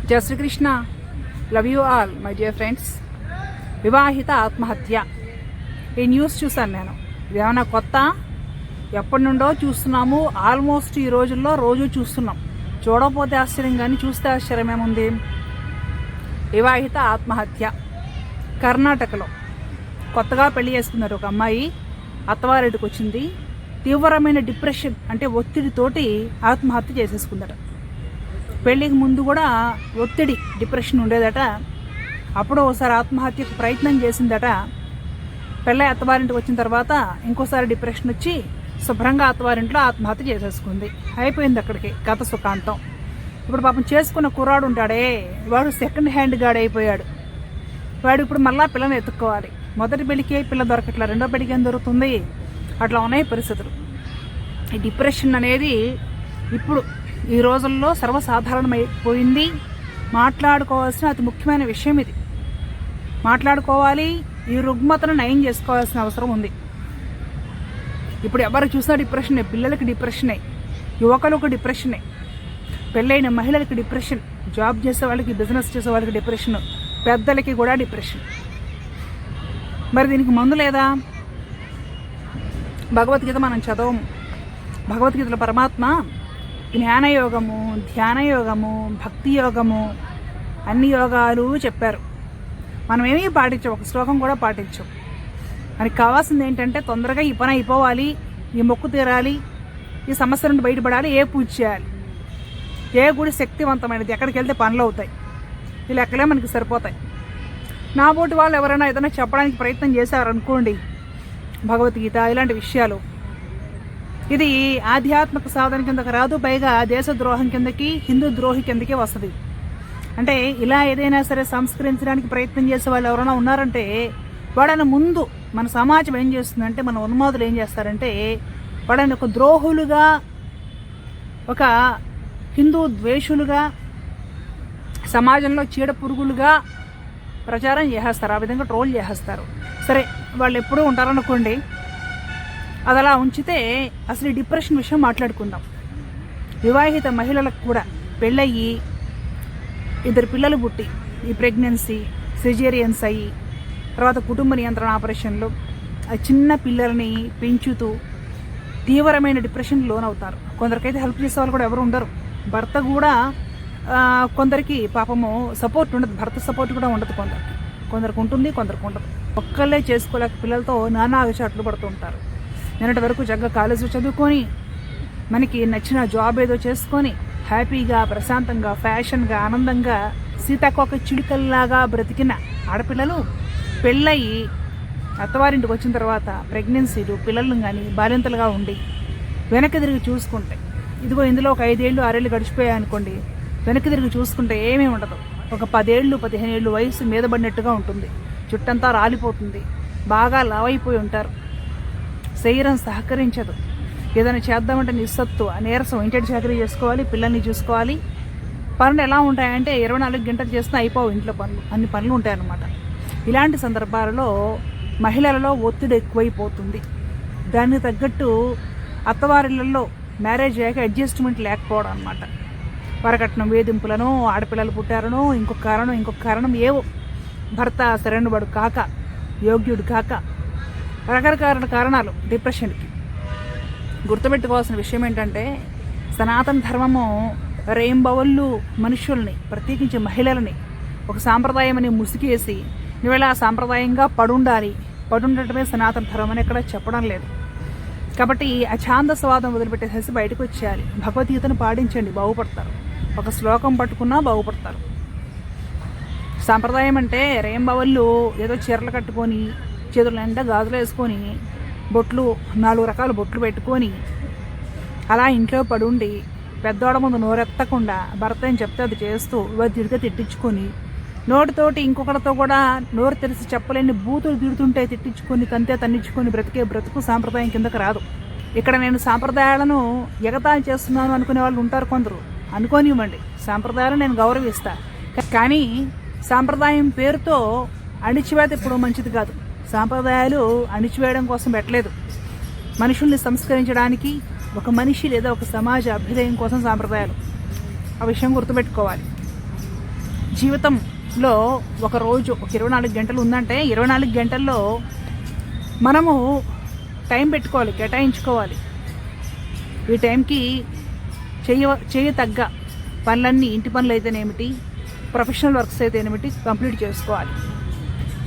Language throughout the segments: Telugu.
జై Srikrishna. Love you all my dear friends. వివాహిత ఆత్మహత్య ఈ న్యూస్ చూశాను నేను. ఇదేమన్నా కొత్త? ఎప్పటి నుండో చూస్తున్నాము. ఆల్మోస్ట్ ఈ రోజుల్లో రోజు చూస్తున్నాం. చూడకపోతే ఆశ్చర్యం, కానీ చూస్తే ఆశ్చర్యం ఏముంది. వివాహిత ఆత్మహత్య కర్ణాటకలో కొత్తగా పెళ్లి చేసుకున్నారు ఒక అమ్మాయి. అత్తవారింటికి వచ్చింది. తీవ్రమైన డిప్రెషన్ అంటే ఒత్తిడితోటి ఆత్మహత్య చేసేసుకుందట. పెళ్ళికి ముందు కూడా ఒత్తిడి, డిప్రెషన్ ఉండేదట. అప్పుడు ఒకసారి ఆత్మహత్యకు ప్రయత్నం చేసిందట. పెళ్ళై అత్తవారింటికి వచ్చిన తర్వాత ఇంకోసారి డిప్రెషన్ వచ్చి శుభ్రంగా అత్తవారింట్లో ఆత్మహత్య చేసేసుకుంది. అయిపోయింది అక్కడికి కథ సుఖాంతం. ఇప్పుడు పాపం చేసుకున్న కుర్రాడు ఉంటాడే, వాడు సెకండ్ హ్యాండ్ గాడ్ అయిపోయాడు. వాడు ఇప్పుడు మళ్ళా పిల్లని ఎత్తుక్కోవాలి. మొదటి పెళ్లికి పిల్ల దొరకట్లా, రెండో పెళ్లికి ఏం దొరుకుతుంది? అట్లా ఉన్నాయి పరిస్థితులు. ఈ డిప్రెషన్ అనేది ఇప్పుడు ఈ రోజుల్లో సర్వసాధారణమైపోయింది. మాట్లాడుకోవాల్సిన అతి ముఖ్యమైన విషయం ఇది. మాట్లాడుకోవాలి. ఈ రుగ్మతను నయం చేసుకోవాల్సిన అవసరం ఉంది. ఇప్పుడు ఎవరు చూసినా డిప్రెషనే. పిల్లలకి డిప్రెషనే, యువకులకు డిప్రెషనే, పెళ్ళైన మహిళలకి డిప్రెషన్, జాబ్ చేసే వాళ్ళకి, బిజినెస్ చేసే వాళ్ళకి డిప్రెషన్, పెద్దలకి కూడా డిప్రెషన్. మరి దీనికి మందు లేదా? భగవద్గీత మనం చదవము. భగవద్గీతలో పరమాత్మ జ్ఞానయోగము, ధ్యానయోగము, భక్తి యోగము, అన్ని యోగాలు చెప్పారు. మనం ఏమీ పాటించాం, ఒక శ్లోకం కూడా పాటించాం. మనకి కావాల్సింది ఏంటంటే తొందరగా ఈ పని అయిపోవాలి, ఈ మొక్కు తీరాలి, ఈ సమస్య నుండి బయటపడాలి, ఏ పూజ చేయాలి, ఏ గుడి శక్తివంతమైనది, ఎక్కడికి వెళ్తే పనులు అవుతాయి, ఈ లెక్కలే మనకి సరిపోతాయి. నా బోటి వాళ్ళు ఎవరైనా ఏదైనా చెప్పడానికి ప్రయత్నం చేశారనుకోండి, భగవద్గీత ఇలాంటి విషయాలు, ఇది ఆధ్యాత్మిక సాధన కిందకి రాదు. పైగా దేశద్రోహం కిందకి, హిందూ ద్రోహి కిందకి వస్తుంది. అంటే ఇలా ఏదైనా సరే సంస్కరించడానికి ప్రయత్నం చేసే వాళ్ళు ఎవరైనా ఉన్నారంటే వాడని ముందు మన సమాజం ఏం చేస్తుందంటే, మన ఉన్మాదులు ఏం చేస్తారంటే వాడని ఒక ద్రోహులుగా, ఒక హిందూ ద్వేషులుగా, సమాజంలో చీడ పురుగులుగా ప్రచారం చేసేస్తారు. ఆ విధంగా ట్రోల్ చేసేస్తారు. సరే, వాళ్ళు ఎప్పుడూ ఉంటారనుకోండి. అది అలా ఉంచితే అసలు ఈ డిప్రెషన్ విషయం మాట్లాడుకుందాం. వివాహిత మహిళలకు కూడా పెళ్ళయ్యి 2 పిల్లలు పుట్టి, ఈ ప్రెగ్నెన్సీ, సిజేరియన్స్ అయ్యి, తర్వాత కుటుంబ నియంత్రణ ఆపరేషన్లు, ఆ చిన్న పిల్లల్ని పెంచుతూ తీవ్రమైన డిప్రెషన్ లోనవుతారు. కొందరికైతే హెల్ప్ చేసే వాళ్ళు కూడా ఎవరు ఉండరు. భర్త కూడా కొందరికి పాపము సపోర్ట్ ఉండదు, భర్త సపోర్ట్ కూడా ఉండదు. కొందరికి ఉంటుంది, కొందరికి ఉండదు. ఒక్కళ్ళే చేసుకోలేక పిల్లలతో నానా అగచాట్లు పడుతూ ఉంటారు. నిన్నటి వరకు చక్కగా కాలేజీలో చదువుకొని, మనకి నచ్చిన జాబ్ ఏదో చేసుకొని, హ్యాపీగా, ప్రశాంతంగా, ఫ్యాషన్గా, ఆనందంగా, సీతాకోక చిలుకల్లాగా బ్రతికిన ఆడపిల్లలు పెళ్ళయి అత్తవారింటికి వచ్చిన తర్వాత ప్రెగ్నెన్సీలు, పిల్లలను కానీ బాలింతలుగా ఉండి వెనక్కి తిరిగి చూసుకుంటే, ఇదిగో ఇందులో ఒక 5 ఏళ్ళు 6 ఏళ్ళు గడిచిపోయాయి అనుకోండి, వెనక్కి తిరిగి చూసుకుంటే ఏమీ ఉండదు. ఒక 10 ఏళ్ళు 15 ఏళ్ళు వయసు మీద పడినట్టుగా ఉంటుంది. చుట్టంతా రాలిపోతుంది. బాగా లావైపోయి ఉంటారు. శరీరం సహకరించదు. ఏదైనా చేద్దామంటే నిస్సత్తు, నీరసం, ఇంటి చాకరీ చేసుకోవాలి, పిల్లల్ని చూసుకోవాలి. పనులు ఎలా ఉంటాయంటే 24 గంటలు చేసినా అయిపోవు ఇంట్లో పనులు, అన్ని పనులు ఉంటాయన్నమాట. ఇలాంటి సందర్భాలలో మహిళలలో ఒత్తిడి ఎక్కువైపోతుంది. దానికి తగ్గట్టు అత్తవారిళ్లలో మ్యారేజ్ అయ్యాక అడ్జస్ట్మెంట్ లేకపోవడం అనమాట. వరకట్నం వేధింపులను, ఆడపిల్లలు పుట్టారనో, ఇంకొక కారణం ఏవో, భర్త సరైనవాడు కాక, యోగ్యుడు కాక, రకరకాల కారణాలు డిప్రెషన్కి. గుర్తుపెట్టుకోవాల్సిన విషయం ఏంటంటే, సనాతన ధర్మము రేంబవళ్ళు మనుషుల్ని, ప్రత్యేకించి మహిళలని ఒక సాంప్రదాయం అని ముసిగేసి నువ్వు ఇలా సాంప్రదాయంగా పడుండటమే సనాతన ధర్మం అని ఎక్కడ చెప్పడం లేదు. కాబట్టి ఆ ఛాందస్వాదం వదిలిపెట్టేసేసి బయటకు వచ్చేయాలి. భగవద్గీతను పాటించండి, బాగుపడతారు. ఒక శ్లోకం పట్టుకున్నా బాగుపడతారు. సాంప్రదాయం అంటే రేంబవళ్ళు ఏదో చీరలు కట్టుకొని, చేతుల నిండా గాజులు వేసుకొని, బొట్లు 4 రకాల బొట్లు పెట్టుకొని అలా ఇంట్లో పడుండి, పెద్దవాడ ముందు నోరెత్తకుండా భర్త ఏం చెప్తే అది చేస్తూ తిరిగి తిట్టించుకొని, నోటితోటి ఇంకొకరితో కూడా నోరు తెరిచి చెప్పలేని బూతులు తిడుతుంటే తిట్టించుకొని, తంతే తన్నించుకొని బ్రతికే బ్రతుకు సాంప్రదాయం కిందకు రాదు. ఇక్కడ నేను సాంప్రదాయాలను ఎగతాళి చేస్తున్నాను అనుకునే వాళ్ళు ఉంటారు కొందరు. అనుకోనివ్వండి, సాంప్రదాయాలను నేను గౌరవిస్తా. కానీ సాంప్రదాయం పేరుతో అణిచివేత ఇప్పుడు మంచిది కాదు. సాంప్రదాయాలు అణిచివేయడం కోసం పెట్టలేదు, మనుషుల్ని సంస్కరించడానికి, ఒక మనిషి లేదా ఒక సమాజ అభ్యుదయం కోసం సాంప్రదాయాలు. ఆ విషయం గుర్తుపెట్టుకోవాలి. జీవితంలో ఒక రోజు ఒక 24 గంటలు ఉందంటే 24 గంటల్లో మనము టైం పెట్టుకోవాలి, కేటాయించుకోవాలి. ఈ టైంకి చేయతగ్గ పనులన్నీ, ఇంటి పనులు అయితేనేమిటి, ప్రొఫెషనల్ వర్క్స్ అయితేనేమిటి కంప్లీట్ చేసుకోవాలి.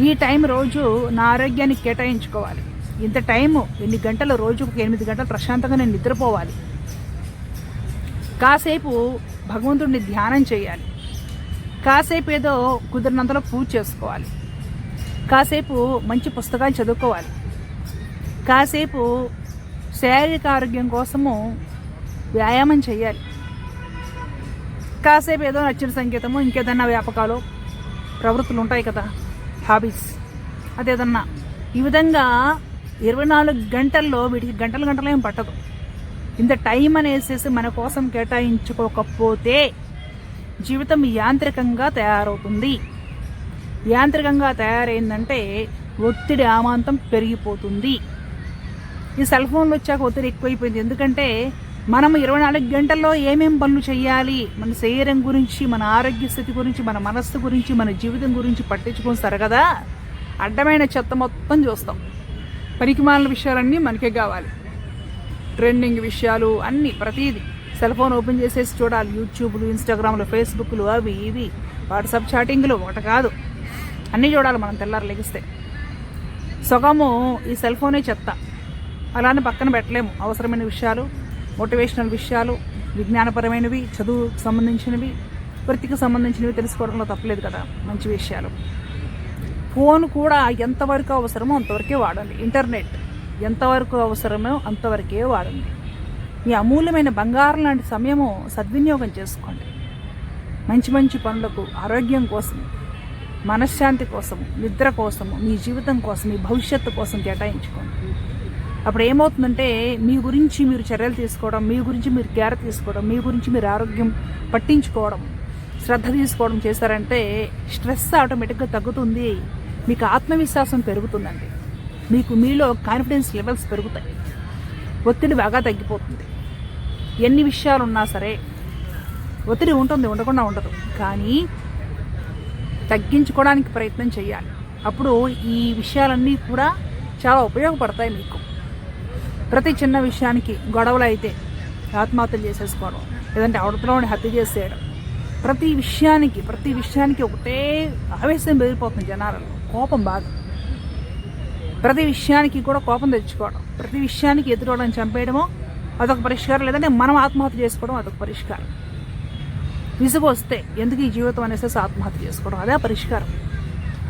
ఈ టైం రోజు నా ఆరోగ్యానికి కేటాయించుకోవాలి. ఇంత టైము, ఎన్ని గంటలు, రోజుకు 8 గంటలు ప్రశాంతంగా నేను నిద్రపోవాలి. కాసేపు భగవంతుడిని ధ్యానం చేయాలి. కాసేపు ఏదో కుదిరినంతలో పూజ చేసుకోవాలి. కాసేపు మంచి పుస్తకాలు చదువుకోవాలి. కాసేపు శారీరక ఆరోగ్యం కోసము వ్యాయామం చేయాలి. కాసేపు ఏదో నచ్చిన సంగీతము, ఇంకేదన్నా వ్యాపకాలు, ప్రవృత్తులు ఉంటాయి కదా, హాబీస్, అదేదన్నా. ఈ విధంగా 24 గంటల్లో వీటికి గంటలు ఏం పట్టదు. ఇంత టైం అనేసేసి మన కోసం కేటాయించుకోకపోతే జీవితం యాంత్రికంగా తయారవుతుంది. యాంత్రికంగా తయారైందంటే ఒత్తిడి ఆమాంతం పెరిగిపోతుంది. ఈ సెల్ ఫోన్లు వచ్చాక ఒత్తిడి ఎక్కువైపోయింది. ఎందుకంటే మనం 24 గంటల్లో ఏమేం పనులు చేయాలి, మన శరీరం గురించి, మన ఆరోగ్య స్థితి గురించి, మన మనస్సు గురించి, మన జీవితం గురించి పట్టించుకుంటారు కదా, అడ్డమైన చెత్త మొత్తం చూస్తాం. పనికిమాలిన విషయాలన్నీ మనకే కావాలి. ట్రెండింగ్ విషయాలు అన్నీ, ప్రతిదీ సెల్ ఫోన్ ఓపెన్ చేసేసి చూడాలి. యూట్యూబ్లు, ఇన్స్టాగ్రామ్లు, ఫేస్బుక్లు, అవి ఇవి, వాట్సాప్ చాటింగ్లు, ఒకటి కాదు అన్నీ చూడాలి మనం తెల్లారు లెగిస్తే. సగము ఈ సెల్ ఫోనే చెత్త. అలానే పక్కన పెట్టలేము. అవసరమైన విషయాలు, మోటివేషనల్ విషయాలు, విజ్ఞానపరమైనవి, చదువుకు సంబంధించినవి, వృత్తికి సంబంధించినవి తెలుసుకోవడంలో తప్పలేదు కదా, మంచి విషయాలు. ఫోన్ కూడా ఎంతవరకు అవసరమో అంతవరకే వాడాలి. ఇంటర్నెట్ ఎంతవరకు అవసరమో అంతవరకే వాడండి. మీ అమూల్యమైన బంగారం లాంటి సమయము సద్వినియోగం చేసుకోండి. మంచి మంచి పనులకు, ఆరోగ్యం కోసం, మనశ్శాంతి కోసము, నిద్ర కోసము, మీ జీవితం కోసం, మీ భవిష్యత్తు కోసం కేటాయించుకోండి. అప్పుడు ఏమవుతుందంటే మీ గురించి మీరు చర్యలు తీసుకోవడం, మీ గురించి మీరు కేర్ తీసుకోవడం, మీ గురించి మీరు ఆరోగ్యం పట్టించుకోవడం, శ్రద్ధ తీసుకోవడం చేశారంటే స్ట్రెస్ ఆటోమేటిక్గా తగ్గుతుంది. మీకు ఆత్మవిశ్వాసం పెరుగుతుందండి. మీలో కాన్ఫిడెన్స్ లెవెల్స్ పెరుగుతాయి. ఒత్తిడి బాగా తగ్గిపోతుంది. ఎన్ని విషయాలు ఉన్నా సరే ఒత్తిడి ఉంటుంది, ఉండకుండా ఉండదు. కానీ తగ్గించుకోవడానికి ప్రయత్నం చేయాలి. అప్పుడు ఈ విషయాలన్నీ కూడా చాలా ఉపయోగపడతాయి మీకు. ప్రతి చిన్న విషయానికి గొడవలు అయితే ఆత్మహత్యలు చేసేసుకోవడం, లేదంటే అవతలని హత్య చేసేయడం, ప్రతి విషయానికి ఒకటే ఆవేశం పెరిగిపోతుంది జనాలలో. కోపం బాగా, ప్రతి విషయానికి కూడా కోపం తెచ్చుకోవడం, ప్రతి విషయానికి ఎదురోవడం, చంపేయడమో అదొక పరిష్కారం, లేదంటే మనం ఆత్మహత్య చేసుకోవడం అదొక పరిష్కారం. విసుగు వస్తే ఎందుకు ఈ జీవితం అనేసి ఆత్మహత్య చేసుకోవడం, అదే పరిష్కారం.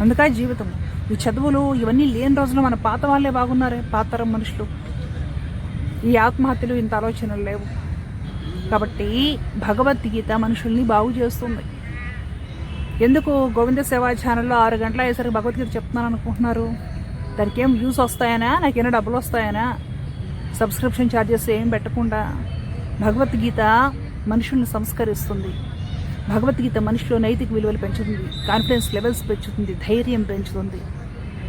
అందుకే జీవితం. ఈ చదువులు ఇవన్నీ లేని రోజులు మన పాత వాళ్ళే బాగున్నారే, పాతరం మనుషులు. ఈ ఆత్మహత్యలు, ఇంత ఆలోచనలు లేవు. కాబట్టి భగవద్గీత మనుషుల్ని బాగు చేస్తుంది. ఎందుకు గోవింద సేవా ఛానల్లో 6 గంటల అయ్యేసరికి భగవద్గీత చెప్తున్నాను అనుకుంటున్నారు? దానికి ఏం వ్యూస్ వస్తాయనా, నాకేమైనా డబ్బులు వస్తాయనా? సబ్స్క్రిప్షన్ ఛార్జెస్ ఏం పెట్టకుండా భగవద్గీత మనుషుల్ని సంస్కరిస్తుంది. భగవద్గీత మనిషిలో నైతిక విలువలు పెంచుతుంది, కాన్ఫిడెన్స్ లెవెల్స్ పెంచుతుంది, ధైర్యం పెంచుతుంది,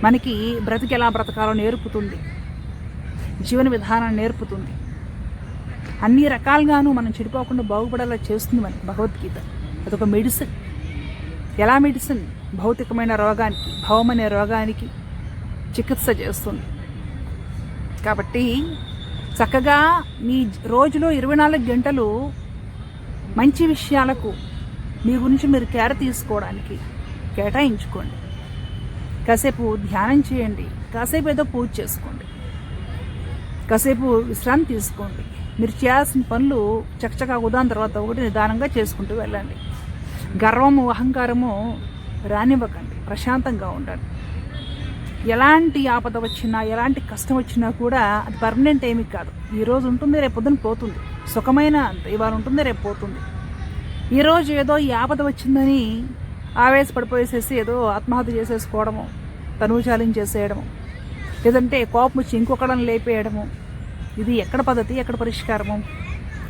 మనకి బ్రతికి ఎలా బ్రతకాలో నేర్పుతుంది, జీవన విధానాన్ని నేర్పుతుంది. అన్ని రకాలుగాను మనం చెడిపోకుండా బాగుపడేలా చేస్తుంది మనకి భగవద్గీత. అదొక మెడిసిన్. ఎలా మెడిసిన్? భౌతికమైన రోగానికి, భవమనే రోగానికి చికిత్స చేస్తుంది. కాబట్టి చక్కగా మీ రోజులో 24 గంటలు మంచి విషయాలకు, మీ గురించి మీరు కేర్ తీసుకోవడానికి కేటాయించుకోండి. కాసేపు ధ్యానం చేయండి, కాసేపు ఏదో పూజ చేసుకోండి, కాసేపు విశ్రాంతి తీసుకోండి. మీరు చేయాల్సిన పనులు చకచకా ఉదాహరణ తర్వాత ఒకటి నిదానంగా చేసుకుంటూ వెళ్ళండి. గర్వము, అహంకారము రానివ్వకండి, ప్రశాంతంగా ఉండండి. ఎలాంటి ఆపద వచ్చినా, ఎలాంటి కష్టం వచ్చినా కూడా అది పర్మనెంట్ ఏమీ కాదు. ఈరోజు ఉంటుంది, రేపు పొద్దున పోతుంది. సుఖమైన ఇవాళ ఉంటుంది, రేపు పోతుంది. ఈరోజు ఏదో ఈ ఆపద వచ్చిందని ఆవేశపడిపోయేసేసి ఏదో ఆత్మహత్య చేసేసుకోవడము, తనువు చేసేయడము, లేదంటే కోపం వచ్చి ఇంకొకడని లేపేయడము, ఇది ఎక్కడ పద్ధతి, ఎక్కడ పరిష్కారము?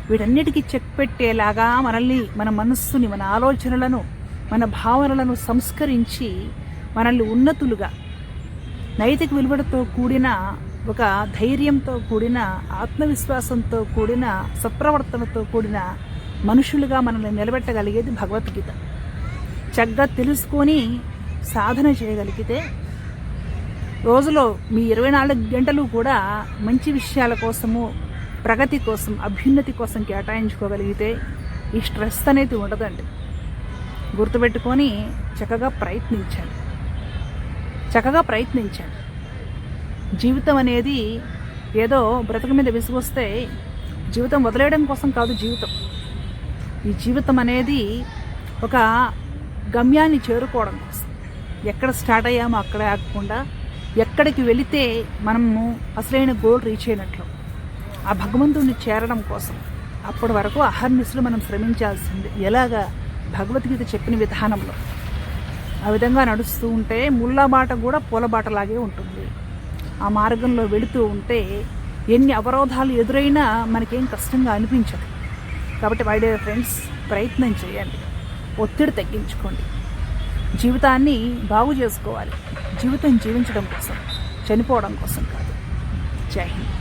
వీటన్నిటికీ చెక్ పెట్టేలాగా మనల్ని, మన మనస్సుని, మన ఆలోచనలను, మన భావనలను సంస్కరించి మనల్ని ఉన్నతులుగా, నైతిక విలువలతో కూడిన, ఒక ధైర్యంతో కూడిన, ఆత్మవిశ్వాసంతో కూడిన, సత్ప్రవర్తనతో కూడిన మనుషులుగా మనల్ని నిలబెట్టగలిగేది భగవద్గీత. చక్కగా తెలుసుకొని సాధన చేయగలిగితే రోజులో మీ 24 గంటలు కూడా మంచి విషయాల కోసము, ప్రగతి కోసం, అభ్యున్నతి కోసం కేటాయించుకోగలిగితే ఈ స్ట్రెస్ అనేది ఉండదండి. గుర్తుపెట్టుకొని చక్కగా ప్రయత్నించండి. జీవితం అనేది ఏదో బ్రతుకు మీద విసుగొస్తే జీవితం వదిలేయడం కోసం కాదు. ఈ జీవితం అనేది ఒక గమ్యాన్ని చేరుకోవడం కోసం. ఎక్కడ స్టార్ట్ అయ్యామో అక్కడే ఆగకుండా ఎక్కడికి వెళితే మనము అసలైన గోల్ రీచ్ అయినట్లు ఆ భగవంతుడిని చేరడం కోసం అప్పటి వరకు అహర్నిశలు మనం శ్రమించాల్సింది. ఎలాగా భగవద్గీత చెప్పిన విధానంలో ఆ విధంగా నడుస్తూ ఉంటే ముళ్ళ బాట కూడా పూల బాటలాగే ఉంటుంది. ఆ మార్గంలో వెళుతూ ఉంటే ఎన్ని అవరోధాలు ఎదురైనా మనకేం కష్టంగా అనిపించదు. కాబట్టి మై డియర్ ఫ్రెండ్స్, ప్రయత్నం చేయండి, ఒత్తిడి తగ్గించుకోండి, జీవితాన్ని బాగు చేసుకోవాలి. జీవితం జీవించడం కోసం, చనిపోవడం కోసం కాదు. జై హింద్.